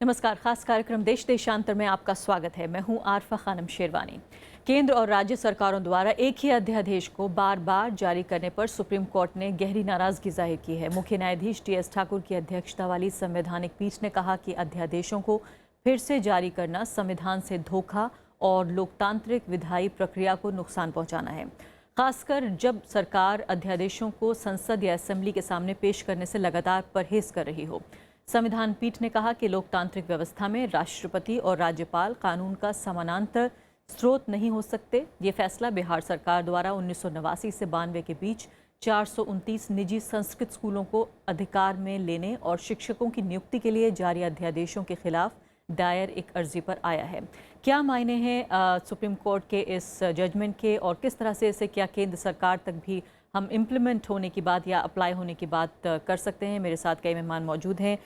नमस्कार। खास कार्यक्रम देश देशांतर में आपका स्वागत है। मैं हूं आरफा खानम शेरवानी। केंद्र और राज्य सरकारों द्वारा एक ही अध्यादेश को बार बार जारी करने पर सुप्रीम कोर्ट ने गहरी नाराजगी जाहिर की है। मुख्य न्यायाधीश टीएस ठाकुर की अध्यक्षता वाली संवैधानिक पीठ ने कहा कि अध्यादेशों को फिर से जारी करना संविधान से धोखा और लोकतांत्रिक विधायी प्रक्रिया को नुकसान पहुंचाना है, खासकर जब सरकार अध्यादेशों को संसद या असेंबली के सामने पेश करने से लगातार परहेज कर रही हो। संविधान पीठ ने कहा कि लोकतांत्रिक व्यवस्था में राष्ट्रपति और राज्यपाल कानून का समानांतर स्रोत नहीं हो सकते। ये फैसला बिहार सरकार द्वारा 1989 से 92 के बीच 429 निजी संस्कृत स्कूलों को अधिकार में लेने और शिक्षकों की नियुक्ति के लिए जारी अध्यादेशों के खिलाफ दायर एक अर्जी पर आया है। क्या मायने हैं सुप्रीम कोर्ट के इस जजमेंट के और किस तरह से इसे क्या केंद्र सरकार तक भी हम इम्प्लीमेंट होने की बात या अप्लाई होने की बात कर सकते हैं? मेरे साथ कई मेहमान मौजूद हैं।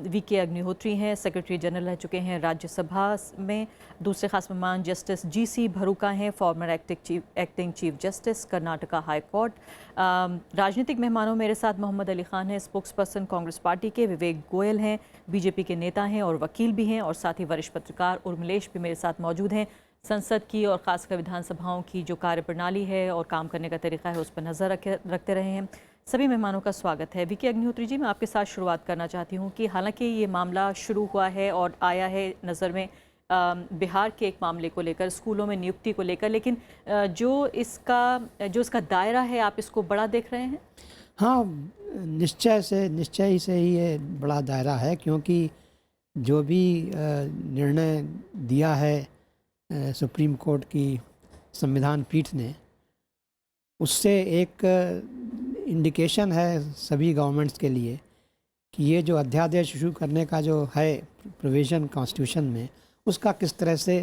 वीके अग्निहोत्री हैं, सेक्रेटरी जनरल रह चुके हैं राज्यसभा में। दूसरे खास मेहमान जस्टिस जीसी भरूका हैं, farmer acting chief justice Karnataka high court. राजनीतिक मेहमानों मेरे साथ मोहम्मद अली खान हैं, स्पोक्स पर्सन कांग्रेस पार्टी के। विवेक गोयल हैं, बीजेपी के नेता हैं और वकील भी हैं। और साथ ही वरिष्ठ पत्रकार उर्मिलेश भी मेरे साथ मौजूद हैं। संसद की और खासकर विधानसभाओं की जो कार्यप्रणाली है और काम करने का तरीका है उस पर नज़र रखते रहे हैं। सभी मेहमानों का स्वागत है। वीके अग्निहोत्री जी, मैं आपके साथ शुरुआत करना चाहती हूं कि हालांकि ये मामला शुरू हुआ है और आया है नज़र में बिहार के एक मामले को लेकर, स्कूलों में नियुक्ति को लेकर, लेकिन जो इसका दायरा है, आप इसको बड़ा देख रहे हैं? हाँ, निश्चय से ही ये बड़ा दायरा है, क्योंकि जो भी निर्णय दिया है सुप्रीम कोर्ट की संविधान पीठ ने, उससे एक इंडिकेशन है सभी गवर्नमेंट्स के लिए कि ये जो अध्यादेश इशू करने का जो है प्रोविज़न कॉन्स्टिट्यूशन में, उसका किस तरह से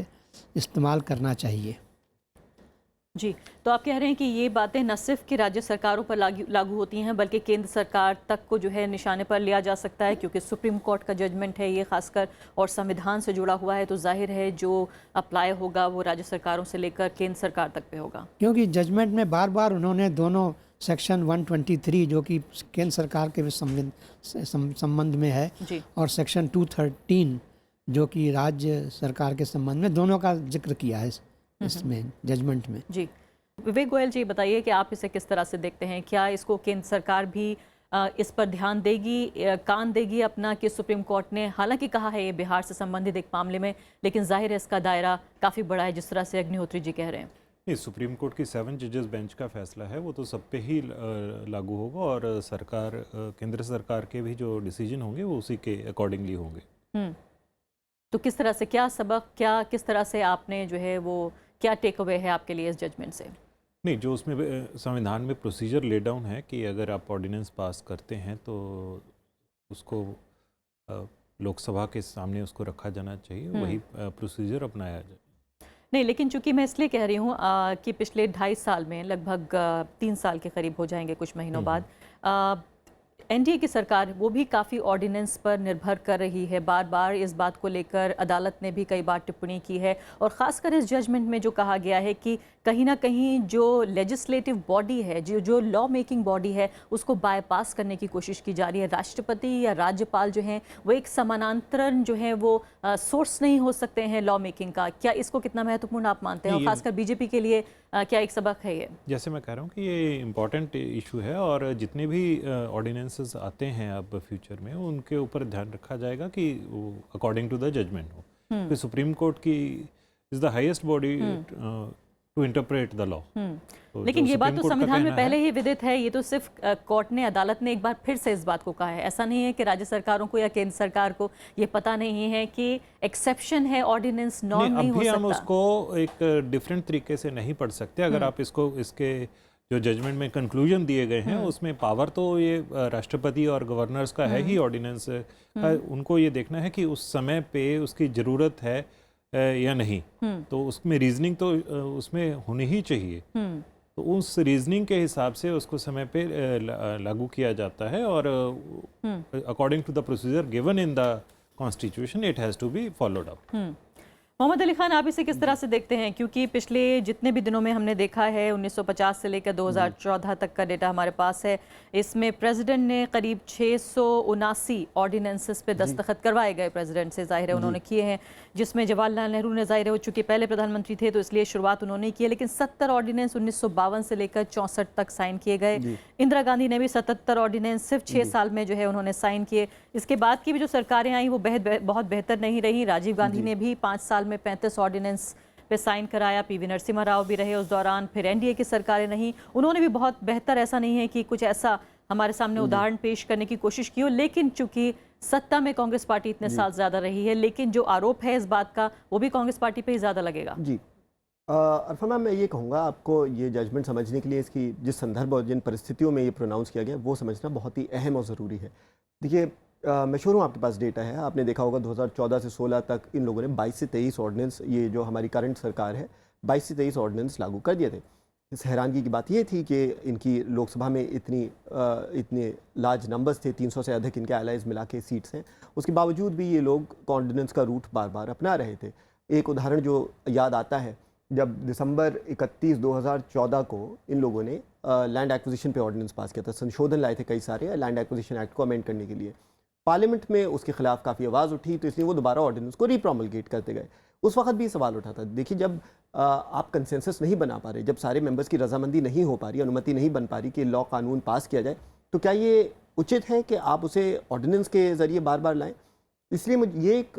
इस्तेमाल करना चाहिए। जी, तो आप कह रहे हैं कि ये बातें न सिर्फ कि राज्य सरकारों पर लागू होती हैं बल्कि केंद्र सरकार तक को जो है निशाने पर लिया जा सकता है, क्योंकि सुप्रीम कोर्ट का जजमेंट है ये खासकर और संविधान से जुड़ा हुआ है, तो जाहिर है जो अप्लाई होगा वो राज्य सरकारों से लेकर केंद्र सरकार तक पे होगा। क्योंकि जजमेंट में बार बार उन्होंने दोनों सेक्शन 123 जो कि केंद्र सरकार के संबंध में है और सेक्शन 213 जो कि राज्य सरकार के संबंध में, दोनों का जिक्र किया है इसमें जजमेंट में। जी, विवेक गोयल जी, बताइए कि आप इसे किस तरह से देखते हैं? क्या इसको केंद्र सरकार भी इस पर ध्यान देगी, कान देगी अपना, कि सुप्रीम कोर्ट ने हालांकि कहा है ये बिहार से संबंधित एक मामले में, लेकिन जाहिर है इसका दायरा काफ़ी बड़ा है जिस तरह से अग्निहोत्री जी कह रहे हैं? नहीं, सुप्रीम कोर्ट की 7 जजेस बेंच का फैसला है, वो तो सब पे ही लागू होगा और सरकार, केंद्र सरकार के भी जो डिसीजन होंगे वो उसी के अकॉर्डिंगली होंगे। तो किस तरह से, क्या सबक, किस तरह से आपने जो है वो, क्या टेक अवे है आपके लिए इस जजमेंट से? नहीं, जो उसमें संविधान में प्रोसीजर ले डाउन है कि अगर आप ऑर्डिनेंस पास करते हैं तो उसको लोकसभा के सामने उसको रखा जाना चाहिए, वही प्रोसीजर अपनाया जाए। नहीं, लेकिन चूंकि मैं इसलिए कह रही हूँ कि पिछले 2.5 साल में, लगभग 3 साल के करीब हो जाएंगे कुछ महीनों बाद, एनडीए की सरकार वो भी काफ़ी ऑर्डिनेंस पर निर्भर कर रही है। बार बार इस बात को लेकर अदालत ने भी कई बार टिप्पणी की है और ख़ासकर इस जजमेंट में जो कहा गया है कि कहीं ना कहीं जो लेजिस्लेटिव बॉडी है, जो लॉ मेकिंग बॉडी है, उसको बायपास करने की कोशिश की जा रही है। राष्ट्रपति या राज्यपाल जो हैं वो एक समानांतरण जो है वो सोर्स नहीं हो सकते हैं लॉ मेकिंग का। क्या इसको कितना महत्वपूर्ण आप मानते हैं, और खासकर बीजेपी के लिए क्या एक सबक है ये? जैसे मैं कह रहा हूँ कि ये इम्पॉर्टेंट इशू है और जितने भी ऑर्डिनेंसेस आते हैं अब फ्यूचर में, उनके ऊपर ध्यान रखा जाएगा कि वो अकॉर्डिंग टू द जजमेंट हो। तो सुप्रीम कोर्ट की is the highest body to interpret the law. लेकिन ये बात तो संविधान में पहले ही विदित है। ये तो सिर्फ कोर्ट ने, अदालत ने एक बार फिर से इस बात को कहा है। ऐसा नहीं है कि राज्य सरकारों को या केंद्र सरकार को ये पता नहीं है कि एक्सेप्शन है, ऑर्डिनेंस नॉर्म नहीं हो सकता। हम उसको एक डिफरेंट तरीके से नहीं पढ़ सकते। अगर आप इसको, इसके जो जजमेंट में कंक्लूजन दिए गए हैं उसमें पावर तो ये राष्ट्रपति और गवर्नर्स का है ही ऑर्डिनेंस। उनको ये देखना है कि उस समय पे उसकी ज़रूरत है या नहीं, तो उसमें रीजनिंग तो उसमें होनी ही चाहिए। तो उस रीजनिंग के हिसाब से उसको समय पे लागू किया जाता है और according to the procedure given in the constitution it has to be followed up. Mohammad Ali Khan, आप इसे किस तरह से देखते हैं? क्योंकि पिछले जितने भी दिनों में हमने देखा है 1950 से लेकर 2014 तक का डेटा हमारे पास है, इसमें प्रेसिडेंट ने करीब 679 ऑर्डिनेंसेस पे दस्तखत करवाए गए प्रेसिडेंट से, जाहिर है उन्होंने किए हैं, जिसमें जवाहरलाल नेहरू ने, जाहिर है वो चूंकि पहले प्रधानमंत्री थे तो इसलिए शुरुआत उन्होंने की है, लेकिन 70 ऑर्डिनेंस 1952 से लेकर 64 तक साइन किए गए। इंदिरा गांधी ने भी 77 ऑर्डिनेंस सिर्फ 6 साल में जो है उन्होंने साइन किए। इसके बाद की भी जो सरकारें आई वो बहुत बेहतर नहीं रही। राजीव गांधी ने भी 5 साल में 35 ऑर्डिनेंस पे साइन कराया, पीवी नरसिम्हा राव भी रहे उस दौरान, फिर एनडीए की सरकारें नहीं, उन्होंने भी बहुत बेहतर, ऐसा नहीं है कि कुछ ऐसा हमारे सामने उदाहरण पेश करने की कोशिश की हो, लेकिन चूंकि सत्ता में कांग्रेस पार्टी इतने साल ज़्यादा रही है, लेकिन जो आरोप है इस बात का वो भी कांग्रेस पार्टी पे ही ज़्यादा लगेगा। जी अरफा मैम, मैं ये कहूँगा आपको, ये जजमेंट समझने के लिए इसकी जिस संदर्भ और जिन परिस्थितियों में ये प्रोनाउंस किया गया वो समझना बहुत ही अहम और ज़रूरी है। देखिए, मशहूर हूँ, आपके पास डेटा है, आपने देखा होगा 2014 से 16 तक इन लोगों ने 22 से 23 ऑर्डिनेंस, ये जो हमारी करंट सरकार है, 22 से 23 ऑर्डिनेंस लागू कर दिए थे। इस हैरानगी की बात ये थी कि इनकी लोकसभा में इतने लार्ज नंबर्स थे, 300 से अधिक इनके एलाइज मिला के सीट्स हैं, उसके बावजूद भी ये लोग ऑर्डिनेंस का रूट बार बार अपना रहे थे। एक उदाहरण जो याद आता है, जब दिसंबर 31, 2014 को इन लोगों ने लैंड एक्विजिशन पे ऑर्डिनेंस पास किया था, संशोधन लाए थे कई सारे लैंड एक्विजिशन एक्ट को अमेंड करने के लिए। पार्लियामेंट में उसके खिलाफ काफ़ी आवाज़ उठी, तो इसलिए वो दोबारा ऑर्डिनेंस को रीप्रोमलगेट करते गए। उस वक्त भी सवाल उठा था, देखिए जब आप कंसेंसस नहीं बना पा रहे, जब सारे मेंबर्स की रजामंदी नहीं हो पा रही, अनुमति नहीं बन पा रही कि लॉ कानून पास किया जाए, तो क्या ये उचित है कि आप उसे ऑर्डिनेंस के ज़रिए बार बार लाएं? इसलिए मुझे ये एक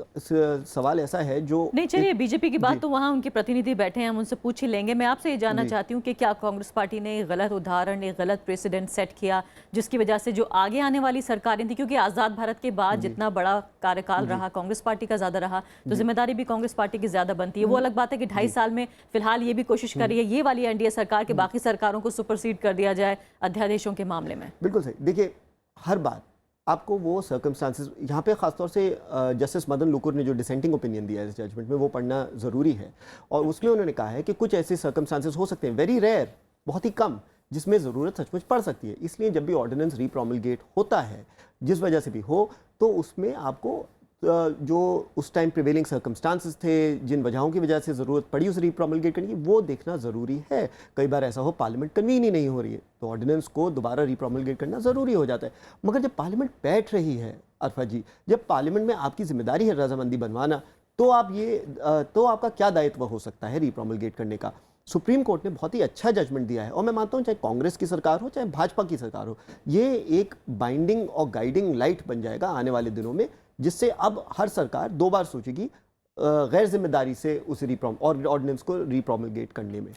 सवाल ऐसा है जो नहीं, चलिए बीजेपी की बात तो वहाँ उनके प्रतिनिधि बैठे हैं, हम उनसे पूछ ही लेंगे। मैं आपसे ये जानना चाहती हूँ कि क्या कांग्रेस पार्टी ने एक गलत उदाहरण, एक गलत प्रेसिडेंट सेट किया, जिसकी वजह से जो आगे आने वाली सरकारें थी, क्योंकि आज़ाद भारत के बाद जितना बड़ा कार्यकाल रहा कांग्रेस पार्टी का ज़्यादा रहा, तो जिम्मेदारी भी कांग्रेस पार्टी की ज़्यादा बनती है। वो अलग बात है कि 2.5 साल में फिलहाल ये भी कोशिश कर रही है ये वाली एनडीए सरकार के बाकी सरकारों को सुपरसीड कर दिया जाए अध्यादेशों के मामले में। बिल्कुल सही। देखिए, हर बात आपको वो सर्कमस्टांसेस, यहाँ पे खासतौर से जस्टिस मदन लुकुर ने जो डिसेंटिंग ओपिनियन दिया है इस जजमेंट में, वो पढ़ना ज़रूरी है। और उसमें उन्होंने कहा है कि कुछ ऐसे सर्कमस्टांसेस हो सकते हैं, वेरी रेयर, बहुत ही कम, जिसमें ज़रूरत सचमुच पड़ सकती है। इसलिए जब भी ऑर्डिनेंस रीप्रोमलगेट होता है, जिस वजह से भी हो, तो उसमें आपको जो उस टाइम प्रिवेलिंग सर्कमस्टांसेस थे, जिन वजहों की वजह से ज़रूरत पड़ी उसे रीप्रोमलगेट करने की, वो देखना ज़रूरी है। कई बार ऐसा हो पार्लियामेंट कन्वीन ही नहीं हो रही है, तो ऑर्डिनेंस को दोबारा रीप्रोमलगेट करना ज़रूरी हो जाता है। मगर जब पार्लियामेंट बैठ रही है अरफा जी, जब पार्लियामेंट में आपकी जिम्मेदारी है रजामंदी बनवाना, तो आपका क्या दायित्व हो सकता है रीप्रोमलगेट करने का? सुप्रीम कोर्ट ने बहुत ही अच्छा जजमेंट दिया है, और मैं मानता हूँ चाहे कांग्रेस की सरकार हो चाहे भाजपा की सरकार हो, ये एक बाइंडिंग और गाइडिंग लाइट बन जाएगा आने वाले दिनों में, जिससे अब हर सरकार 2 बार सोचेगी गैर जिम्मेदारी से उस ऑर्डिनेंस को रीप्रोमलगेट करने में।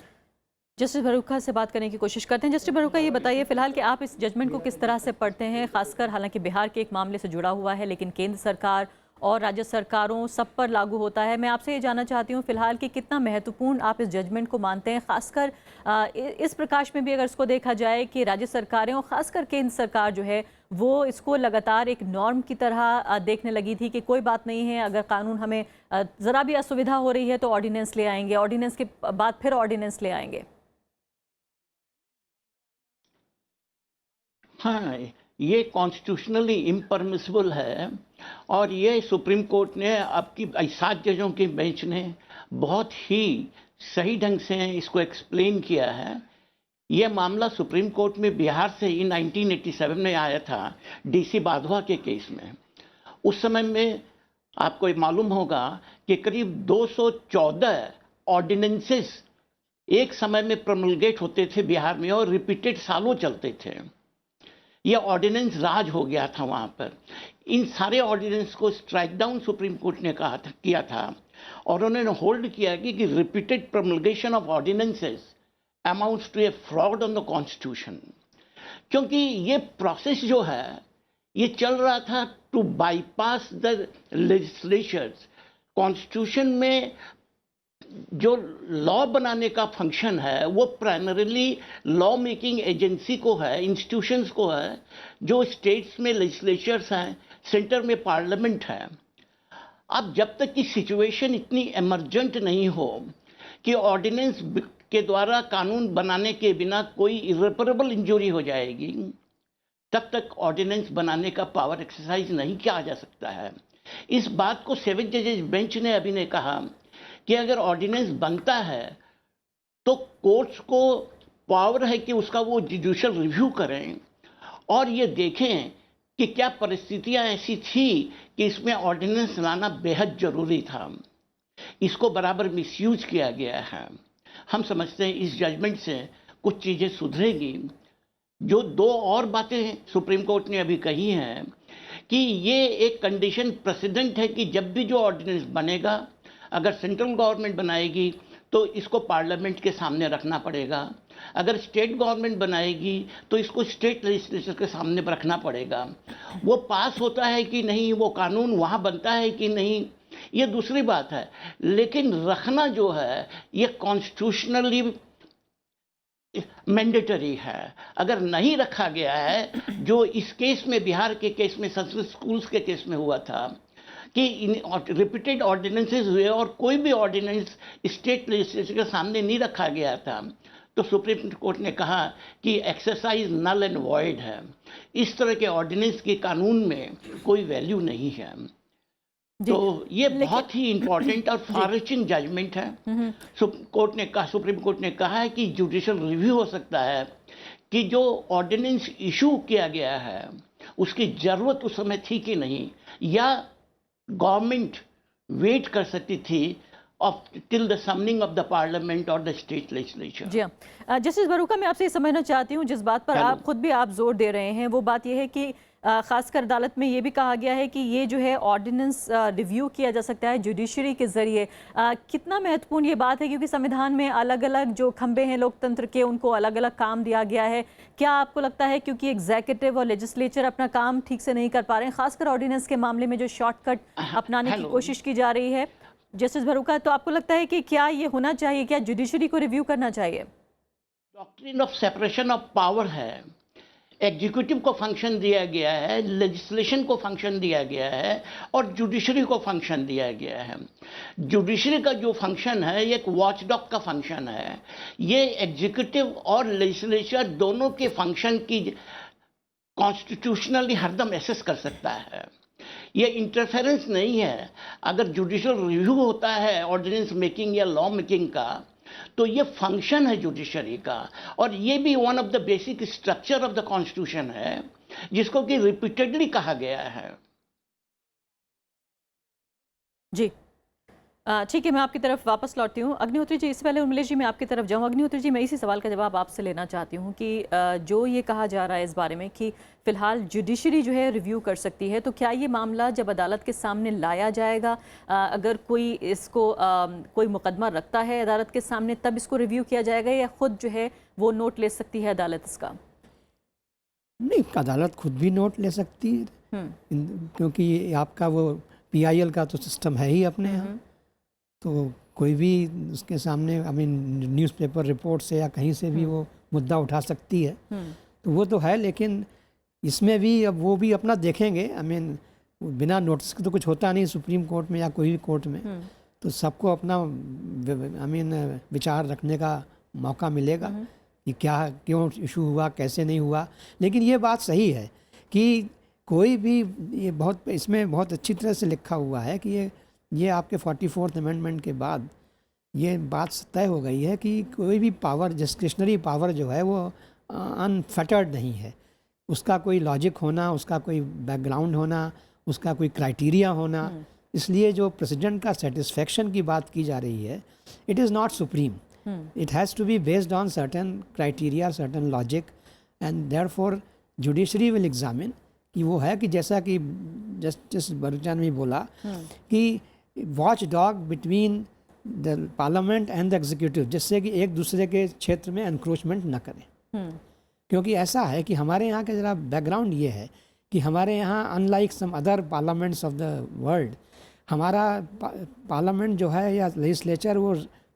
जस्टिस भरूखा से बात करने की कोशिश करते हैं। जस्टिस भरूखा, ये बताइए फिलहाल कि आप इस जजमेंट को किस तरह से पढ़ते हैं, खासकर हालांकि बिहार के एक मामले से जुड़ा हुआ है, लेकिन केंद्र सरकार और राज्य सरकारों सब पर लागू होता है। मैं आपसे ये जानना चाहती हूँ फिलहाल कि कितना महत्वपूर्ण आप इस जजमेंट को मानते हैं, खासकर इस प्रकाश में भी अगर इसको देखा जाए कि राज्य सरकारें और खासकर केंद्र सरकार जो है वो इसको लगातार एक नॉर्म की तरह देखने लगी थी कि कोई बात नहीं है, अगर कानून हमें ज़रा भी असुविधा हो रही है तो ऑर्डिनेंस ले आएंगे, ऑर्डिनेंस के बाद फिर ऑर्डिनेंस ले आएंगे। हाँ, ये कॉन्स्टिट्यूशनली इम्परमिसिबल है, और ये सुप्रीम कोर्ट ने आपकी 7 जजों के बेंच ने बहुत ही सही ढंग से इसको एक्सप्लेन किया है। ये मामला सुप्रीम कोर्ट में बिहार से ही 1987 में आया था, डीसी बाधवा के केस में। उस समय में आपको मालूम होगा कि करीब 214 ऑर्डिनेंसेस एक समय में प्रोमलगेट होते थे बिहार में, और रिपीटेड सालों चलते थे। यह ऑर्डिनेंस राज हो गया था वहाँ पर। इन सारे ऑर्डिनेंस को स्ट्राइक डाउन सुप्रीम कोर्ट ने किया था, और उन्होंने होल्ड किया कि repeated promulgation of ordinances amounts to a fraud on the constitution. क्योंकि ये प्रोसेस जो है ये चल रहा था to bypass the legislatures. Constitution में जो लॉ बनाने का फंक्शन है वो प्राइमरीली लॉ मेकिंग एजेंसी को है, इंस्टीट्यूशंस को है, जो स्टेट्स में लेजिस्लेचर्स हैं, सेंटर में पार्लियामेंट है। अब जब तक कि सिचुएशन इतनी इमरजेंट नहीं हो कि ऑर्डिनेंस के द्वारा कानून बनाने के बिना कोई इरेपरेबल इंजरी हो जाएगी, तब तक ऑर्डिनेंस बनाने का पावर एक्सरसाइज नहीं किया जा सकता है। इस बात को 7 जजेस बेंच ने अभी ने कहा कि अगर ऑर्डिनेंस बनता है तो कोर्ट्स को पावर है कि उसका वो जुडिशियल रिव्यू करें और ये देखें कि क्या परिस्थितियां ऐसी थी कि इसमें ऑर्डिनेंस लाना बेहद जरूरी था। इसको बराबर मिसयूज किया गया है। हम समझते हैं इस जजमेंट से कुछ चीज़ें सुधरेगी। जो दो और बातें सुप्रीम कोर्ट ने अभी कही हैं कि ये एक कंडीशन प्रेसिडेंट है कि जब भी जो ऑर्डिनेंस बनेगा, अगर सेंट्रल गवर्नमेंट बनाएगी तो इसको पार्लियामेंट के सामने रखना पड़ेगा, अगर स्टेट गवर्नमेंट बनाएगी तो इसको स्टेट लेजिस्लेचर के सामने रखना पड़ेगा। वो पास होता है कि नहीं, वो कानून वहाँ बनता है कि नहीं, ये दूसरी बात है, लेकिन रखना जो है ये कॉन्स्टिट्यूशनली मैंडेटरी है। अगर नहीं रखा गया है, जो इस केस में, बिहार के केस में, संस्कृत स्कूल्स के केस में हुआ था कि रिपीटेड ऑर्डिनेंसेस हुए और कोई भी ऑर्डिनेंस स्टेट लेजिस्लेचर के सामने नहीं रखा गया था, तो सुप्रीम कोर्ट ने कहा कि एक्सरसाइज नल एंड वॉइड है। इस तरह के ऑर्डिनेंस की कानून में कोई वैल्यू नहीं है। तो ये बहुत ही इंपॉर्टेंट और फार-रीचिंग जजमेंट है। सुप्रीम कोर्ट ने कहा है कि जुडिशियल रिव्यू हो सकता है कि जो ऑर्डिनेंस इशू किया गया है उसकी ज़रूरत उस समय थी कि नहीं, या गवर्नमेंट वेट कर सकती थी till the summoning of the parliament और द स्टेट लेजिस्लेचर। जी हाँ, जस्टिस बरूका, मैं आपसे ये समझना चाहती हूँ, जिस बात पर आप खुद भी आप जोर दे रहे हैं वो बात यह है कि खासकर अदालत में ये भी कहा गया है कि ये जो है ऑर्डिनेंस रिव्यू किया जा सकता है जुडिशरी के ज़रिए। कितना महत्वपूर्ण ये बात है, क्योंकि संविधान में अलग अलग जो खंबे हैं लोकतंत्र के, उनको अलग अलग काम दिया गया है। क्या आपको लगता है क्योंकि एग्जीक्यूटिव और लेजिस्लेचर अपना काम ठीक से नहीं कर पा रहे हैं, खासकर ऑर्डिनेंस के मामले में जो शॉर्टकट अपनाने की कोशिश की जा रही है, जस्टिस बरूका, तो आपको लगता है कि क्या ये होना चाहिए, क्या जुडिशरी को रिव्यू करना चाहिए? Doctrine of separation of power है। एग्जीक्यूटिव को फंक्शन दिया गया है, लेजिस्लेशन को फंक्शन दिया गया है और जुडिशरी को फंक्शन दिया गया है। जुडिशरी का जो फंक्शन है ये एक वॉचडॉग का फंक्शन है। ये एग्जीक्यूटिव और लेजिस्लेचर दोनों के फंक्शन की कॉन्स्टिट्यूशनली हरदम एसेस कर सकता है। ये इंटरफेरेंस नहीं है। अगर जुडिशियल रिव्यू होता है ऑर्डिनेंस मेकिंग या लॉ मेकिंग का, तो ये फंक्शन है जुडिशरी का, और ये भी one of the basic structure of the constitution है जिसको कि रिपीटेडली कहा गया है। जी ठीक है, मैं आपकी तरफ वापस लौटती हूँ। अग्निहोत्री जी, इससे पहले उर्मिलेश जी मैं आपकी तरफ जाऊँ। अग्निहोत्री जी, मैं इसी सवाल का जवाब आपसे लेना चाहती हूँ कि जो ये कहा जा रहा है इस बारे में कि फ़िलहाल जुडिशरी जो है रिव्यू कर सकती है, तो क्या ये मामला जब अदालत के सामने लाया जाएगा, अगर कोई इसको कोई मुकदमा रखता है अदालत के सामने, तब इसको रिव्यू किया जाएगा, या ख़ुद जो है वो नोट ले सकती है अदालत इसका? नहीं, अदालत खुद भी नोट ले सकती है, क्योंकि आपका वो PIL का तो सिस्टम है ही अपने यहाँ। तो कोई भी उसके सामने न्यूज़पेपर रिपोर्ट से या कहीं से भी वो मुद्दा उठा सकती है, तो वो तो है। लेकिन इसमें भी अब वो भी अपना देखेंगे। बिना नोटिस के तो कुछ होता नहीं सुप्रीम कोर्ट में या कोई भी कोर्ट में, तो सबको अपना विचार रखने का मौका मिलेगा कि क्या, क्यों इशू हुआ, कैसे नहीं हुआ। लेकिन ये बात सही है कि कोई भी, ये बहुत इसमें बहुत अच्छी तरह से लिखा हुआ है कि ये आपके 44th अमेंडमेंट के बाद ये बात तय हो गई है कि कोई भी पावर, डिस्क्रिशनरी पावर जो है वो अनफेटर्ड नहीं है। उसका कोई लॉजिक होना, उसका कोई बैकग्राउंड होना, उसका कोई क्राइटेरिया होना। इसलिए जो प्रेसिडेंट का सेटिस्फेक्शन की बात की जा रही है, it is not supreme, it has to be based on certain criteria, certain logic, and therefore judiciary will examine कि वो है कि जैसा कि जस्टिस बरूका ने बोला कि watch dog between the parliament and the executive, जिससे कि एक दूसरे के क्षेत्र में एनक्रोचमेंट न करें। क्योंकि ऐसा है कि हमारे यहाँ का ज़रा बैकग्राउंड ये है कि हमारे यहाँ unlike some other parliaments of the world, हमारा पार्लियामेंट जो है या लेजिस्लेचर वो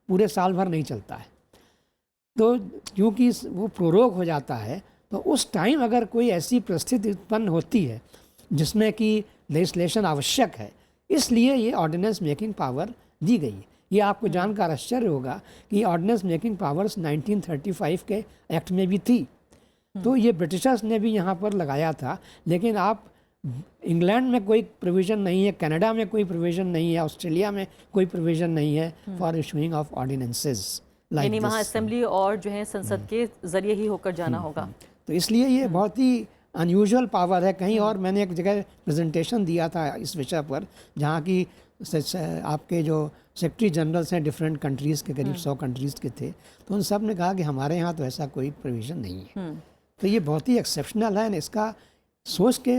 पूरे साल भर नहीं चलता है। तो क्योंकि वो प्रोरोग हो जाता है, तो उस टाइम अगर कोई ऐसी परिस्थिति उत्पन्न होती है जिसमें कि लेजिस्लेशन आवश्यक है, इसलिए ये ऑर्डिनेंस मेकिंग पावर दी गई है। ये आपको जानकर आश्चर्य होगा कि ऑर्डिनेंस मेकिंग पावर्स 1935 के एक्ट में भी थी। तो ये ब्रिटिशर्स ने भी यहाँ पर लगाया था। लेकिन आप इंग्लैंड में कोई प्रोविज़न नहीं है, कनाडा में कोई प्रोविज़न नहीं है, ऑस्ट्रेलिया में कोई प्रोविज़न नहीं है for issuing of ordinances like यानी वहाँ दिस। असेंबली और जो है संसद के जरिए ही होकर जाना होगा। तो इसलिए ये बहुत ही अनयूजुअल पावर है। कहीं और मैंने एक जगह प्रेजेंटेशन दिया था इस विषय पर, जहाँ की आपके जो सेक्रेटरी जनरल्स हैं डिफरेंट कंट्रीज़ के, करीब 100 कंट्रीज़ के थे, तो उन सब ने कहा कि हमारे यहाँ तो ऐसा कोई प्रोविज़न नहीं है। तो ये बहुत ही एक्सेप्शनल है, इसका सोच के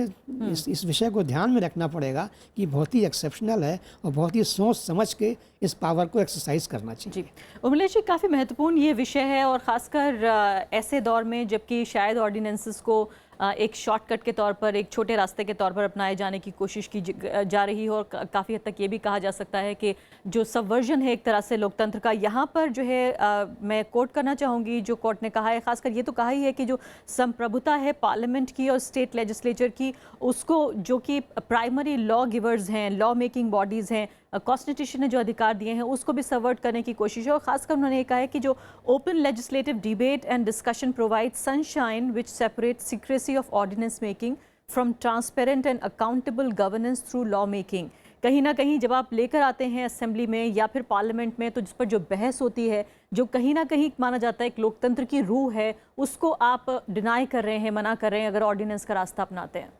इस विषय को ध्यान में रखना पड़ेगा कि बहुत ही एक्सेप्शनल है और बहुत ही सोच समझ के इस पावर को एक्सरसाइज करना चाहिए। जी, उर्मिला जी, काफ़ी महत्वपूर्ण ये विषय है और ख़ासकर ऐसे दौर में जबकि शायद ऑर्डिनेंसेस को एक शॉर्टकट के तौर पर, एक छोटे रास्ते के तौर पर अपनाए जाने की कोशिश की जा रही हो, और काफ़ी हद तक ये भी कहा जा सकता है कि जो सबवर्जन है एक तरह से लोकतंत्र का, यहाँ पर जो है मैं कोट करना चाहूँगी जो कोर्ट ने कहा है, खासकर ये तो कहा ही है कि जो संप्रभुता है पार्लियामेंट की और स्टेट लेजिस्लेचर की, उसको जो कि प्राइमरी लॉ गिवर्स हैं, लॉ मेकिंग बॉडीज़ हैं, कॉन्स्टिट्यूशन ने जो अधिकार दिए हैं उसको भी सबवर्ट करने की कोशिश है। और खासकर उन्होंने ये कहा है कि जो open legislative debate and discussion provide sunshine which separate secrecy of ordinance making from transparent and accountable governance through law making. कहीं ना कहीं जब आप लेकर आते हैं असेंबली में या फिर पार्लियामेंट में, तो जिस पर जो बहस होती है, जो कहीं ना कहीं माना जाता है एक लोकतंत्र की रूह है, उसको आप डिनाई कर रहे हैं, मना कर रहे हैं अगर ऑर्डिनेंस का रास्ता अपनाते हैं।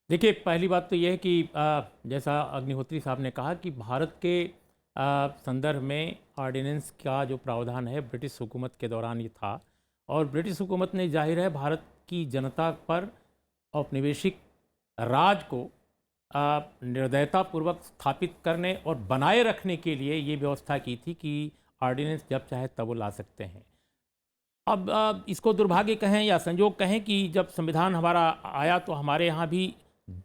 देखिए, पहली बात तो यह है कि जैसा अग्निहोत्री साहब ने कहा कि भारत के संदर्भ में ऑर्डिनेंस का जो प्रावधान है ब्रिटिश हुकूमत के दौरान ये था, और ब्रिटिश हुकूमत ने जाहिर है भारत की जनता पर औपनिवेशिक राज को निर्दयतापूर्वक स्थापित करने और बनाए रखने के लिए ये व्यवस्था की थी कि ऑर्डिनेंस जब चाहे तब वो ला सकते हैं। अब इसको दुर्भाग्य कहें या संयोग कहें कि जब संविधान हमारा आया तो हमारे यहाँ भी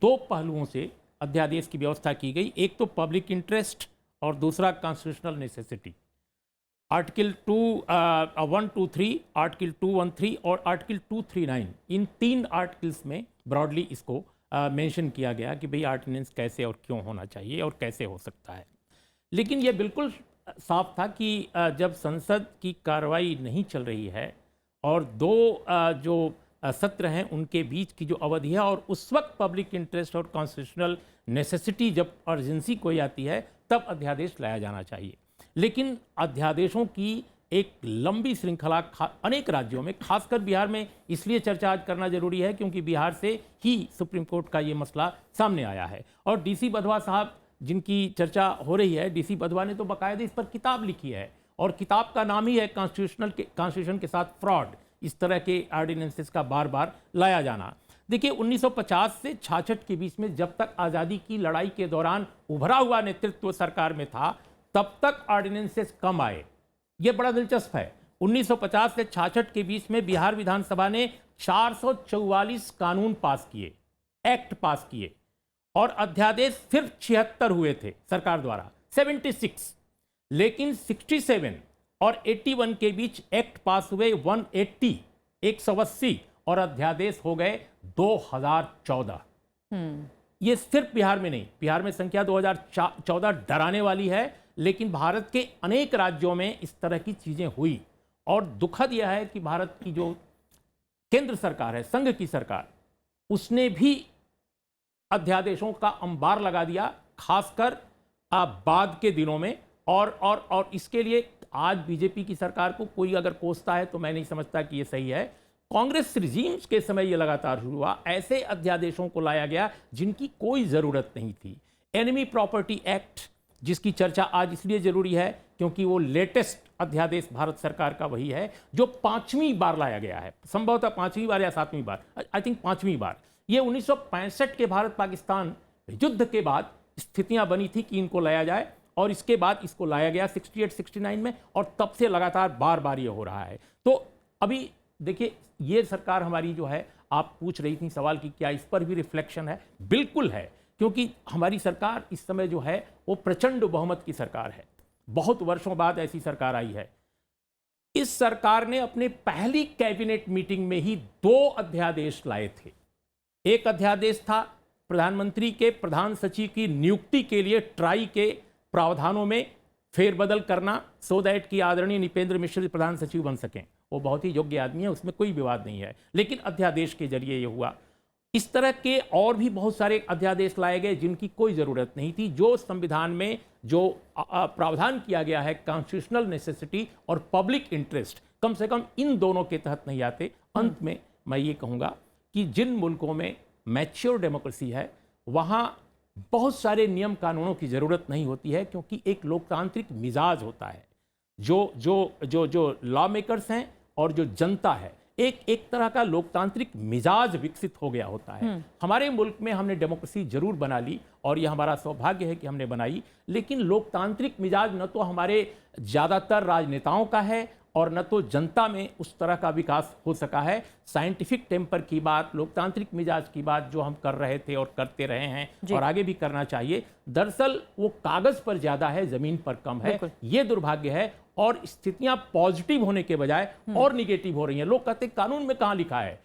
दो पहलुओं से अध्यादेश की व्यवस्था की गई, एक तो पब्लिक इंटरेस्ट और दूसरा कॉन्स्टिट्यूशनल नेसेसिटी। आर्टिकल 123, आर्टिकल 213 और आर्टिकल 239, इन 3 आर्टिकल्स में ब्रॉडली इसको मेंशन किया गया कि भाई ऑर्डिनेंस कैसे और क्यों होना चाहिए और कैसे हो सकता है। लेकिन ये बिल्कुल साफ था कि जब संसद की कार्रवाई नहीं चल रही है और दो जो सत्र हैं उनके बीच की जो अवधि है, और उस वक्त पब्लिक इंटरेस्ट और कॉन्स्टिट्यूशनल नेसेसिटी जब अर्जेंसी कोई आती है तब अध्यादेश लाया जाना चाहिए। लेकिन अध्यादेशों की एक लंबी श्रृंखला अनेक राज्यों में, खासकर बिहार में इसलिए चर्चा आज करना जरूरी है क्योंकि बिहार से ही सुप्रीम कोर्ट का ये मसला सामने आया है। और डीसी बधवा साहब जिनकी चर्चा हो रही है, डीसी बधवा ने तो बाकायदे इस पर किताब लिखी है, और किताब का नाम ही है कॉन्स्टिट्यूशन के साथ फ्रॉड, इस तरह के ऑर्डिनेंसेस का बार बार लाया जाना। देखिए, 1950 से 66 के बीच में जब तक आज़ादी की लड़ाई के दौरान उभरा हुआ नेतृत्व सरकार में था, तब तक ऑर्डिनेंसेस कम आए। ये बड़ा दिलचस्प है। 1950 से 66 के बीच में बिहार विधानसभा ने 444 कानून पास किए, एक्ट पास किए, और अध्यादेश सिर्फ 76 हुए थे सरकार द्वारा, 76। लेकिन 67 और 81 के बीच एक्ट पास हुए 180, और अध्यादेश हो गए 2014। ये सिर्फ बिहार में नहीं, बिहार में संख्या 2014 डराने वाली है, लेकिन भारत के अनेक राज्यों में इस तरह की चीजें हुई। और दुखद यह है कि भारत की जो केंद्र सरकार है, संघ की सरकार, उसने भी अध्यादेशों का अंबार लगा दिया, खासकर बाद के दिनों में। और इसके लिए आज बीजेपी की सरकार को कोई अगर कोसता है तो मैं नहीं समझता कि ये सही है। कांग्रेस रिजीम्स के समय ये लगातार शुरू हुआ, ऐसे अध्यादेशों को लाया गया जिनकी कोई ज़रूरत नहीं थी। एनिमी प्रॉपर्टी एक्ट, जिसकी चर्चा आज इसलिए जरूरी है क्योंकि वो लेटेस्ट अध्यादेश भारत सरकार का वही है जो 5वीं बार लाया गया है, संभवतः 5वीं बार या 7वीं बार, आई थिंक 5वीं बार। ये 1965 के भारत पाकिस्तान युद्ध के बाद स्थितियां बनी थी कि इनको लाया जाए, और इसके बाद इसको लाया गया 68-69 में, और तब से लगातार बार बार ये हो रहा है। तो अभी देखिए, ये सरकार हमारी जो है, आप पूछ रही थी सवाल कि क्या इस पर भी रिफ्लेक्शन है? बिल्कुल है, क्योंकि हमारी सरकार इस समय जो है वो प्रचंड बहुमत की सरकार है। बहुत वर्षों बाद ऐसी सरकार आई है। इस सरकार ने अपने पहली कैबिनेट मीटिंग में ही 2 अध्यादेश लाए थे। एक अध्यादेश था प्रधानमंत्री के प्रधान सचिव की नियुक्ति के लिए ट्राई के प्रावधानों में फेरबदल करना, सो दैट कि आदरणीय नृपेंद्र मिश्र प्रधान सचिव बन सकें। वो बहुत ही योग्य आदमी है, उसमें कोई विवाद नहीं है, लेकिन अध्यादेश के जरिए ये हुआ। इस तरह के और भी बहुत सारे अध्यादेश लाए गए जिनकी कोई ज़रूरत नहीं थी। जो संविधान में जो प्रावधान किया गया है कॉन्स्टिट्यूशनल नेसेसिटी और पब्लिक इंटरेस्ट, कम से कम इन दोनों के तहत नहीं आते। अंत में मैं ये कहूँगा कि जिन मुल्कों में मैच्योर डेमोक्रेसी है वहाँ बहुत सारे नियम कानूनों की ज़रूरत नहीं होती है, क्योंकि एक लोकतांत्रिक मिजाज होता है। जो लॉ मेकर्स हैं और जो जनता है, एक तरह का लोकतांत्रिक मिजाज विकसित हो गया होता है। हमारे मुल्क में हमने डेमोक्रेसी जरूर बना ली और यह हमारा सौभाग्य है कि हमने बनाई, लेकिन लोकतांत्रिक मिजाज न तो हमारे ज़्यादातर राजनेताओं का है और न तो जनता में उस तरह का विकास हो सका है। साइंटिफिक टेम्पर की बात, लोकतांत्रिक मिजाज की बात जो हम कर रहे थे और करते रहे हैं और आगे भी करना चाहिए, दरअसल वो कागज़ पर ज़्यादा है, ज़मीन पर कम है। ये दुर्भाग्य है और स्थितियां पॉजिटिव होने के बजाय और निगेटिव हो रही हैं। लोग कहते हैं कानून में कहाँ लिखा है।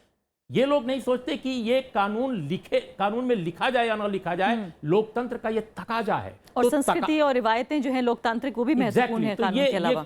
ये लोग नहीं सोचते कि ये कानून में लिखा जाए या ना लिखा जाए, लोकतंत्र का ये तकाजा है। और तो संस्कृति और रिवायतें जो हैं लोकतांत्रिक, वो भी महत्वपूर्ण है तो कानून के अलावा।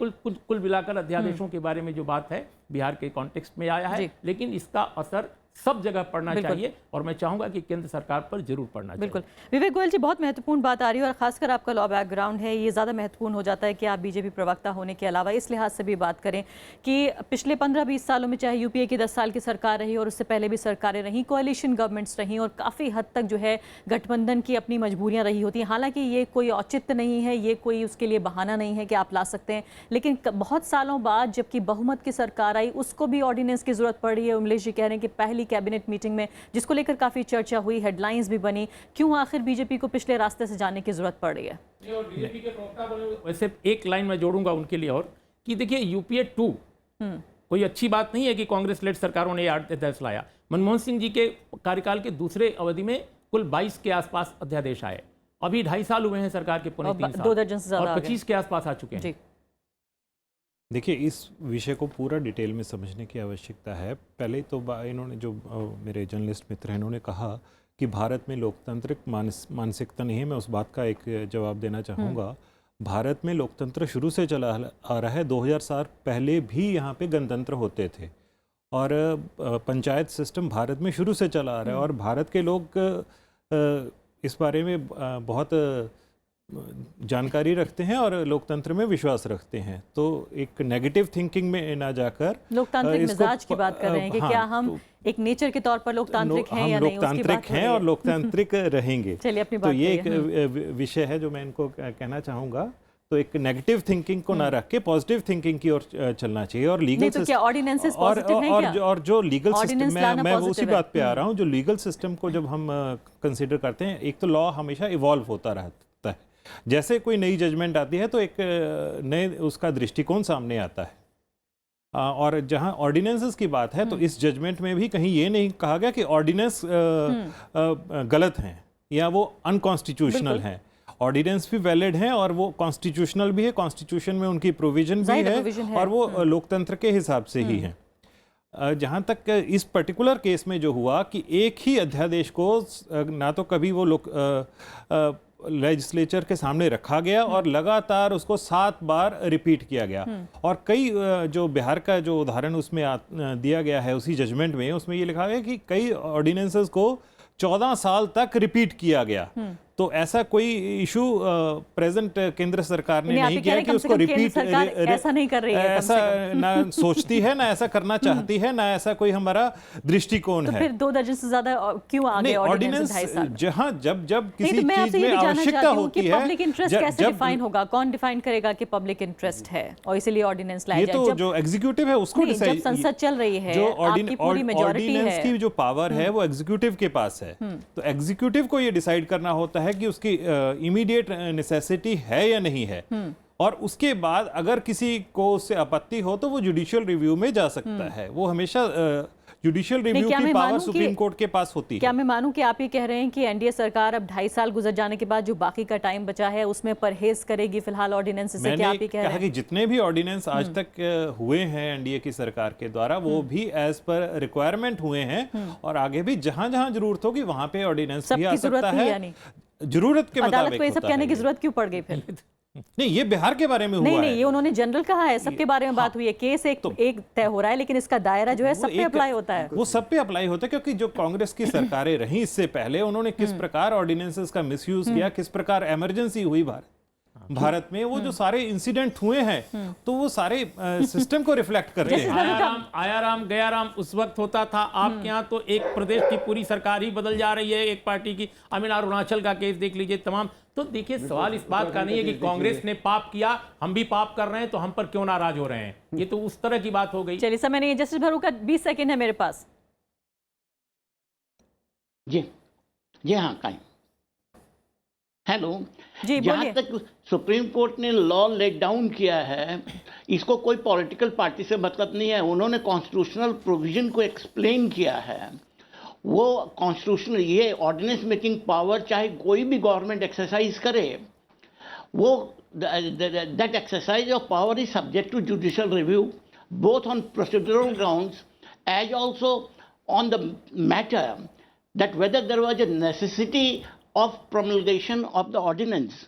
कुल मिलाकर अध्यादेशों के बारे में जो बात है बिहार के कॉन्टेक्स्ट में आया है, लेकिन इसका असर सब जगह पड़ना चाहिए और मैं चाहूंगा कि केंद्र सरकार पर जरूर पड़ना चाहिए। बिल्कुल। विवेक गोयल जी, बहुत महत्वपूर्ण बात आ रही है और खासकर आपका लॉ बैकग्राउंड है, ये ज़्यादा महत्वपूर्ण हो जाता है कि आप बीजेपी प्रवक्ता होने के अलावा इस लिहाज से भी बात करें कि पिछले 15-20 सालों में चाहे यूपीए की 10 साल की सरकार रही और उससे पहले भी सरकारें रहीं, कोalition गवर्नमेंट्स रहीं और काफ़ी हद तक जो है गठबंधन की अपनी मजबूरियाँ रही होती हैं। हालांकि ये कोई औचित्य नहीं है, ये कोई उसके लिए बहाना नहीं है कि आप ला सकते हैं, लेकिन बहुत सालों बाद जबकि बहुमत की सरकार आई उसको भी ऑर्डिनेंस की जरूरत पड़ रही है। उमलेश जी कह रहे हैं कि पहली कैबिनेट मीटिंग में जिसको लेकर काफी चर्चा हुई, हेडलाइंस भी बनी, क्यों आखिर बीजेपी को पिछले रास्ते से जाने की जरूरत पड़ रही है? बीजेपी के वैसे एक लाइन में जोड़ूंगा उनके लिए और कि देखिए यूपीए 2 कोई अच्छी बात नहीं है कि कांग्रेस लेड सरकारों ने अध्यादेश लाया। मनमोहन सिंह जी के कार्यकाल के दूसरे अवधि में कुल 22 के आसपास अध्यादेश आए। अभी 2.5 साल हुए हैं सरकार के, पौने 3 साल, 2 दर्जन से ज्यादा और 25 के आसपास आ चुके हैं। देखिए, इस विषय को पूरा डिटेल में समझने की आवश्यकता है। पहले तो इन्होंने जो मेरे जर्नलिस्ट मित्र हैं उन्होंने कहा कि भारत में लोकतांत्रिक मानसिकता नहीं है। मैं उस बात का एक जवाब देना चाहूँगा। भारत में लोकतंत्र शुरू से चला आ रहा है। 2000 साल पहले भी यहाँ पे गणतंत्र होते थे और पंचायत सिस्टम भारत में शुरू से चला आ रहा है और भारत के लोग इस बारे में बहुत जानकारी रखते हैं और लोकतंत्र में विश्वास रखते हैं। तो एक नेगेटिव थिंकिंग में ना जाकर लोकतांत्रिक मिजाज की बात कर रहे हैं कि क्या हम एक नेचर के तौर पर लोकतांत्रिक हैं या नहीं, लोकतांत्रिक हैं और लोकतांत्रिक रहेंगे। चलिए अपनी तो बात ये एक विषय है जो मैं इनको कहना चाहूँगा। तो एक नेगेटिव थिंकिंग को ना रख के पॉजिटिव थिंकिंग की ओर चलना चाहिए। और लीगल तो क्या ऑर्डिनेंसेस पॉजिटिव हैं क्या? और जो लीगल सिस्टम, मैं उसी बात पे आ रहा हूँ। जो लीगल सिस्टम को जब हम कंसिडर करते हैं, एक तो लॉ हमेशा इवॉल्व होता रहता है। जैसे कोई नई जजमेंट आती है तो एक नए उसका दृष्टिकोण सामने आता है। और जहां ऑर्डिनेंसेस की बात है तो इस जजमेंट में भी कहीं ये नहीं कहा गया कि ऑर्डिनेंस गलत हैं या वो अनकॉन्स्टिट्यूशनल हैं। ऑर्डिनेंस भी वैलिड हैं और वो कॉन्स्टिट्यूशनल भी है, कॉन्स्टिट्यूशन में उनकी प्रोविजन भी है और वो लोकतंत्र के हिसाब से ही है। जहाँ तक इस पर्टिकुलर केस में जो हुआ कि एक ही अध्यादेश को ना तो कभी वो लेजिस्लेचर के सामने रखा गया और लगातार उसको 7 बार रिपीट किया गया। और कई जो बिहार का जो उदाहरण उसमें दिया गया है उसी जजमेंट में, उसमें ये लिखा गया कि कई ऑर्डिनेंसेस को 14 साल तक रिपीट किया गया। तो ऐसा कोई इशू प्रेजेंट केंद्र सरकार ने नहीं किया कि उसको रिपीट, ऐसा नहीं कर रही है, ऐसा ना सोचती है, ना ऐसा करना चाहती है, ना ऐसा कोई हमारा दृष्टिकोण है। तो फिर 2 दर्जन से ज्यादा क्यों आगे ऑर्डिनेंस? जहाँ जब किसी चीज में आवश्यकता होती है, पब्लिक इंटरेस्ट कैसे डिफाइन होगा? कौन डिफाइन करेगा कि पब्लिक इंटरेस्ट है और इसीलिए ऑर्डिनेंस लाया जाए? तो जो एग्जीक्यूटिव है उसको जब संसद चल रही है, जो आपकी पूरी मेजॉरिटी है, की जो पावर है वो एग्जीक्यूटिव के पास है। तो एग्जीक्यूटिव को ये डिसाइड करना होता है कि उसकी इमीडिएट नेसेसिटी है या नहीं है। और उसके बाद अगर किसी को उससे आपत्ति हो तो वो जुडिशियल रिव्यू में जा सकता है। वो हमेशा जुडिशियल रिव्यू की पावर सुप्रीम कोर्ट के पास होती है। क्या मैं मानूं कि आप ये कह रहे हैं कि एनडीए सरकार अब 2.5 साल गुजर जाने के बाद जो बाकी का टाइम बचा है उसमें परहेज करेगी फिलहाल ऑर्डिनेंस से? क्या आप ये कह रहे हैं कि जितने भी ऑर्डिनेंस आज तक हुए हैं एनडीए की सरकार के द्वारा वो भी एज पर रिक्वायरमेंट हुए हैं और आगे भी जहां जहां जरूरत होगी वहां पे ऑर्डिनेंस भी आ सकता है। जरूरत के मुताबिक अदालत को ये सब कहने की जरूरत क्यों पड़ गई फिर? नहीं, ये बिहार के बारे में हुआ नहीं है। नहीं, ये उन्होंने जनरल कहा है, सबके बारे में बात हुई है। केस एक तय हो रहा है, लेकिन इसका दायरा जो है सब पे अप्लाई होता है। वो सब पे अप्लाई होता है, क्योंकि जो कांग्रेस की सरकारें रहीं इससे पहले, उन्होंने किस प्रकार ऑर्डिनेंसेस का मिसयूज किया, किस प्रकार इमरजेंसी हुई भारत में, वो जो सारे इंसिडेंट हुए हैं, तो वो सारे सिस्टम को रिफ्लेक्ट करते हैं। आया राम गया राम उस वक्त होता था। आपके यहाँ तो एक प्रदेश की पूरी सरकार ही बदल जा रही है एक पार्टी की। अरुणाचल का केस देख लीजिए, तमाम। तो देखिए, सवाल इस बात का नहीं है कि कांग्रेस ने पाप किया, हम भी पाप कर रहे हैं, तो हम पर क्यों नाराज हो रहे हैं। ये तो उस तरह की बात हो गई। चलिए, समय नहीं है। जस्टिस भरू का 20 सेकंड है मेरे पास। जी जी हाँ, कायम। हेलो जी, जहाँ बोलिए। तक सुप्रीम कोर्ट ने लॉ लेट डाउन किया है, इसको कोई पॉलिटिकल पार्टी से मतलब नहीं है। उन्होंने कॉन्स्टिट्यूशनल प्रोविजन को एक्सप्लेन किया है। वो कॉन्स्टिट्यूशनल, ये ऑर्डिनेंस मेकिंग पावर चाहे कोई भी गवर्नमेंट एक्सरसाइज करे, वो that exercise of power is subject to judicial review both on procedural grounds as also on the matter that whether there was a necessity of promulgation of the ordinance।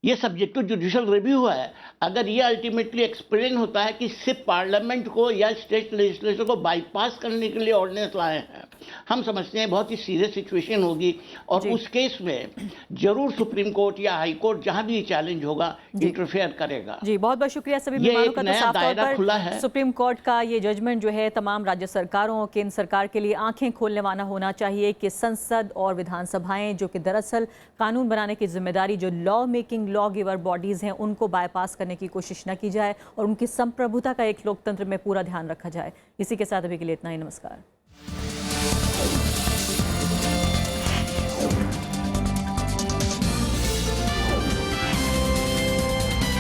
ये subject to judicial review है। अगर ये ultimately explain होता है कि सिर्फ parliament को या स्टेट लेजिस्लेचर को बाईपास करने के लिए ऑर्डिनेंस लाए हैं, हम समझते हैं बहुत ही सीरियस सिचुएशन होगी। और उस केस में जरूर सुप्रीम कोर्ट या हाई कोर्ट, जहां भी ये चैलेंज होगा, इंटरफेयर करेगा। जी, बहुत बहुत शुक्रिया सभी ये मेहमानों एक का। तो नया साफ तौर दायरा खुला पर है। सुप्रीम कोर्ट का ये जजमेंट जो है तमाम राज्य सरकारों, केंद्र सरकार के लिए आंखें खोलने वाला होना चाहिए कि संसद और विधानसभाएं, जो कि दरअसल कानून बनाने की जिम्मेदारी जो law making, law giver bodies हैं, उनको बायपास करने की कोशिश न की जाए और उनकी संप्रभुता का एक लोकतंत्र में पूरा ध्यान रखा जाए। इसी के साथ अभी के लिए इतना ही। नमस्कार।